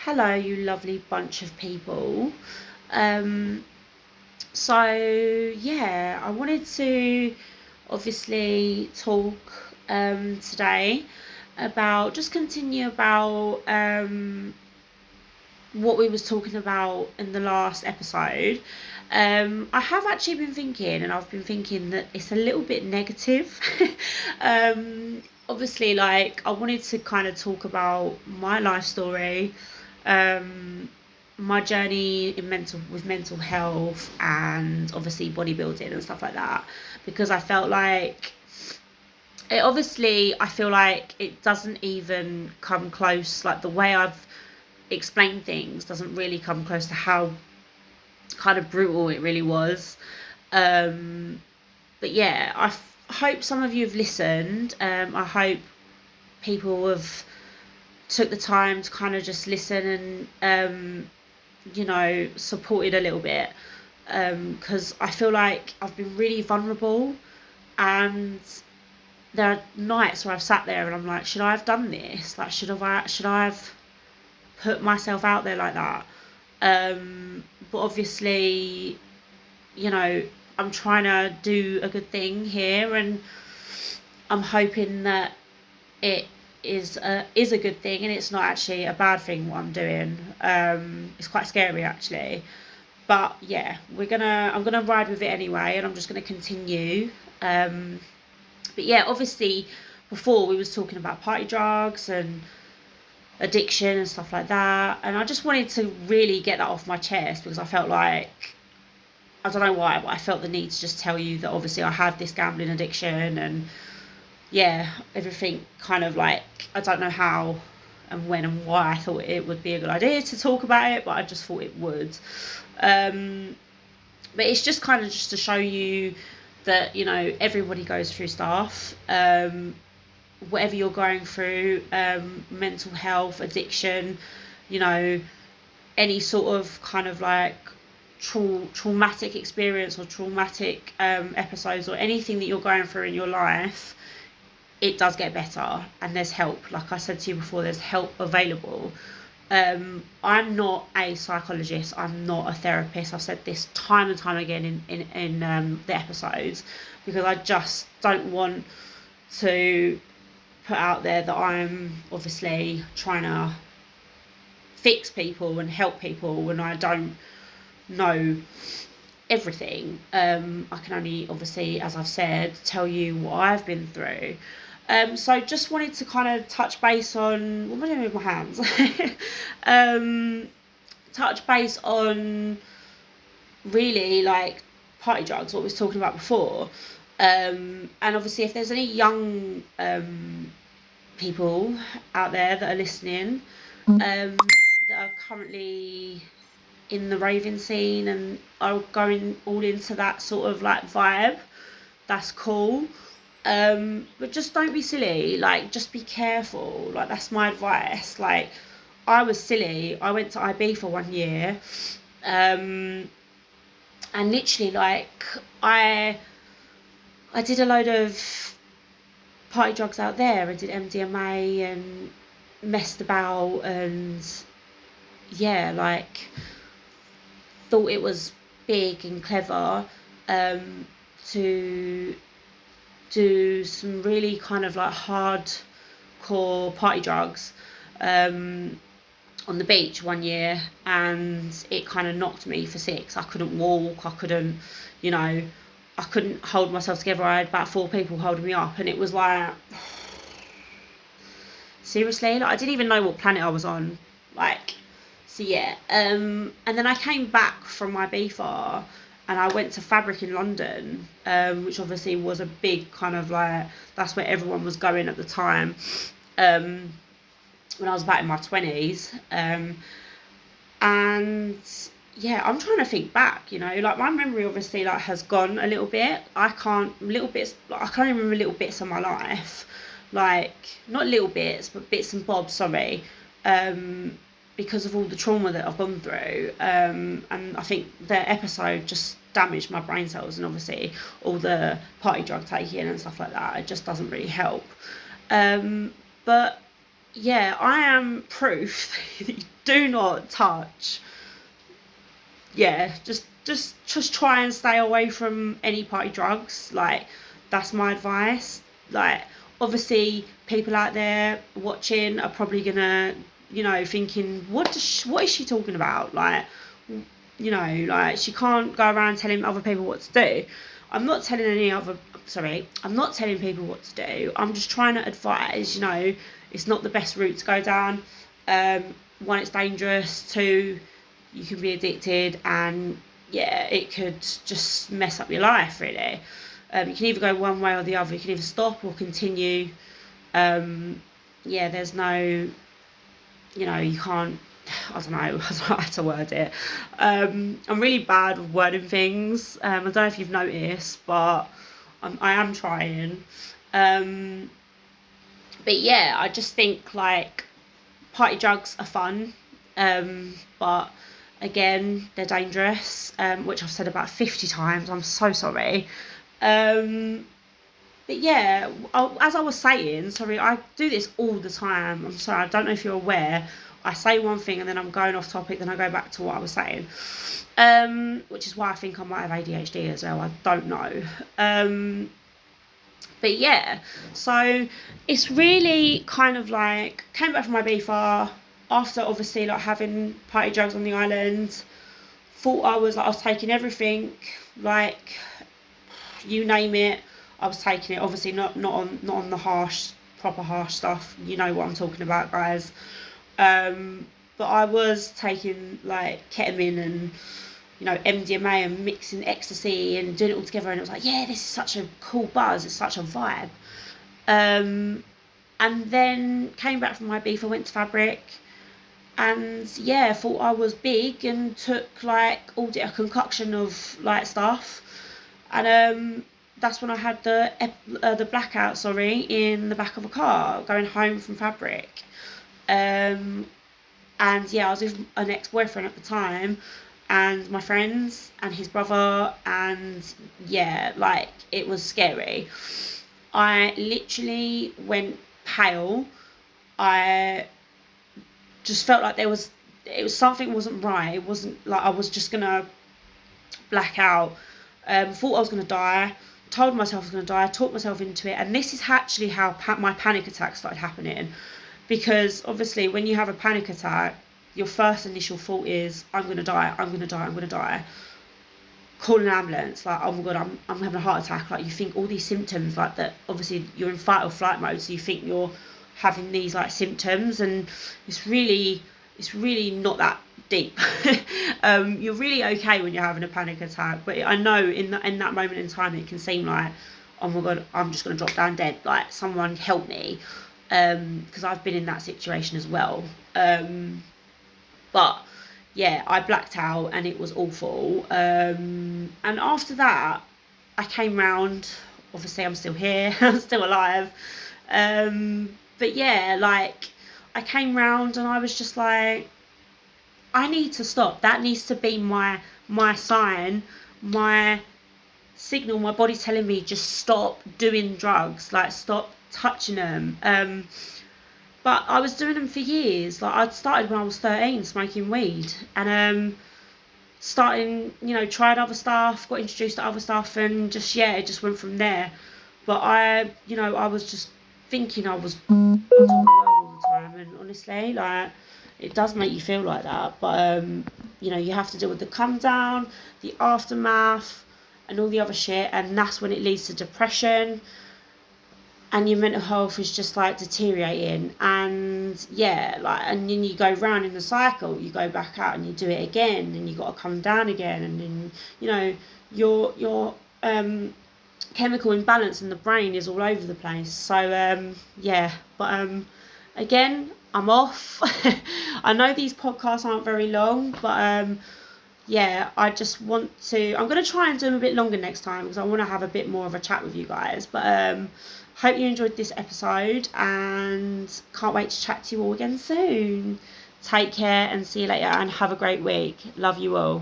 Hello, you lovely bunch of people. Um, so I wanted to obviously talk today about just continue about what we was talking about in the last episode. I have actually been thinking, and I've been thinking that it's a little bit negative. Obviously, like I wanted to kind of talk about my life story, um, my journey in mental health, and obviously bodybuilding and stuff like that, because I felt like I feel like it doesn't even come close. Like the way I've explained things doesn't really come close to how kind of brutal it really was. Um, but yeah, hope some of you have listened. I hope people have took the time to kind of just listen and supported a little bit, because I feel like I've been really vulnerable, and there are nights where I've sat there and I'm like, should I have done this? Like, should I have put myself out there like that? But obviously, you know, I'm trying to do a good thing here, and I'm hoping that it is a good thing, and it's not actually a bad thing what I'm doing. It's quite scary actually, but yeah, I'm gonna ride with it anyway, and I'm just gonna continue. But yeah, obviously, before we was talking about party drugs and addiction and stuff like that, and I just wanted to really get that off my chest because I felt like, I don't know why, but I felt the need to just tell you that obviously I have this gambling addiction, and yeah, everything kind of like, I don't know how and when and why I thought it would be a good idea to talk about it, but I just thought it would. But it's just kind of just to show you that, everybody goes through stuff. Whatever you're going through, mental health, addiction, you know, any sort of kind of like traumatic experience or traumatic episodes or anything that you're going through in your life, it does get better, and there's help. Like I said to you before, there's help available. I'm not a psychologist, I'm not a therapist. I've said this time and time again in the episodes, because I just don't want to put out there that I'm obviously trying to fix people and help people when I don't know everything. I can only, obviously, as I've said, tell you what I've been through. So just wanted to kind of touch base on, what am I doing with my hands? Touch base on really like party drugs, what we was talking about before. And obviously if there's any young people out there that are listening, that are currently in the raving scene and are going all into that sort of like vibe, that's cool. But just don't be silly. Like, just be careful. Like, that's my advice. Like, I was silly. I went to IB for 1 year, and literally, like, I did a load of party drugs out there. I did MDMA and messed about, and yeah, like, thought it was big and clever, to do some really kind of like hardcore party drugs, on the beach 1 year, and it kind of knocked me for 6. I couldn't walk, you know, I couldn't hold myself together. I had about 4 people holding me up, and it was like, seriously, like I didn't even know what planet I was on. Like, so yeah. And then I came back from my BFAR, and I went to Fabric in London, which obviously was a big kind of like, that's where everyone was going at the time, when I was about in my 20s. And yeah, I'm trying to think back, like my memory obviously like has gone a little bit. I can't even remember little bits of my life, like not little bits but bits and bobs, sorry, because of all the trauma that I've gone through, and I think the episode just damaged my brain cells, and obviously all the party drug taking and stuff like that, it just doesn't really help. But yeah, I am proof that you do not touch. Yeah, just try and stay away from any party drugs. Like, that's my advice. Like, obviously people out there watching are probably gonna, thinking, what is she talking about? Like, like, she can't go around telling other people what to do. I'm not telling any other sorry, I'm not telling people what to do. I'm just trying to advise, it's not the best route to go down. One, it's dangerous. Two, you can be addicted, and yeah, it could just mess up your life, really. You can either go one way or the other. You can either stop or continue. Yeah, there's no, you can't. I don't know. I don't know how to word it. I'm really bad with wording things. I don't know if you've noticed, but I am trying. Um, but yeah, I just think, like, party drugs are fun, but again, they're dangerous, which I've said about 50 times. I'm so sorry. Um, but yeah, as I was saying, sorry, I do this all the time. I'm sorry, I don't know if you're aware. I say one thing and then I'm going off topic, then I go back to what I was saying, which is why I think I might have ADHD as well. I don't know. But yeah, so it's really kind of like, came back from my BFR after obviously like having party drugs on the island. Thought I was taking everything, like, you name it, I was taking it. Obviously not on the harsh, proper harsh stuff. You know what I'm talking about, guys. But I was taking like ketamine and MDMA and mixing ecstasy and doing it all together, and it was like, yeah, this is such a cool buzz, it's such a vibe. Um, and then came back from my beef, I went to Fabric, and yeah, thought I was big and took like a concoction of like stuff, and that's when I had the blackout, sorry, in the back of a car going home from Fabric. Um, and yeah, I was with an ex-boyfriend at the time, and my friends and his brother, and yeah, like, it was scary. I literally went pale. I just felt like it was something wasn't right. It wasn't like I was just gonna black out. Thought I was gonna die. Told myself I was gonna die. Talked myself into it, and this is actually how my panic attack started happening. Because obviously, when you have a panic attack, your first initial thought is, I'm gonna die. I'm gonna die. I'm gonna die. Call an ambulance, like, oh my god, I'm having a heart attack. Like, you think all these symptoms, like, that obviously you're in fight or flight mode, so you think you're having these like symptoms, and it's really not that deep. You're really okay when you're having a panic attack, but I know in that moment in time it can seem like, oh my god, I'm just gonna drop down dead, like, someone help me, because I've been in that situation as well. But yeah, I blacked out and it was awful. And after that, I came round. Obviously, I'm still here. I'm still alive. But yeah, like, I came round and I was just like, I need to stop. That needs to be my sign, my signal. My body's telling me, just stop doing drugs. Like, stop touching them. But I was doing them for years. Like, I'd started when I was 13 smoking weed, and starting, tried other stuff, got introduced to other stuff, and just, yeah, it just went from there. But I was just thinking I was on top of the world all the time, and honestly, like, it does make you feel like that. But you have to deal with the come down, the aftermath, and all the other shit, and that's when it leads to depression, and your mental health is just like deteriorating, and yeah, like, and then you go round in the cycle, you go back out and you do it again, and you got to come down again, and then your chemical imbalance in the brain is all over the place. So yeah, but again, I'm off. I know these podcasts aren't very long, but yeah, I just want to, I'm going to try and do them a bit longer next time, because I want to have a bit more of a chat with you guys. But hope you enjoyed this episode, and can't wait to chat to you all again soon. Take care and see you later, and have a great week. Love you all.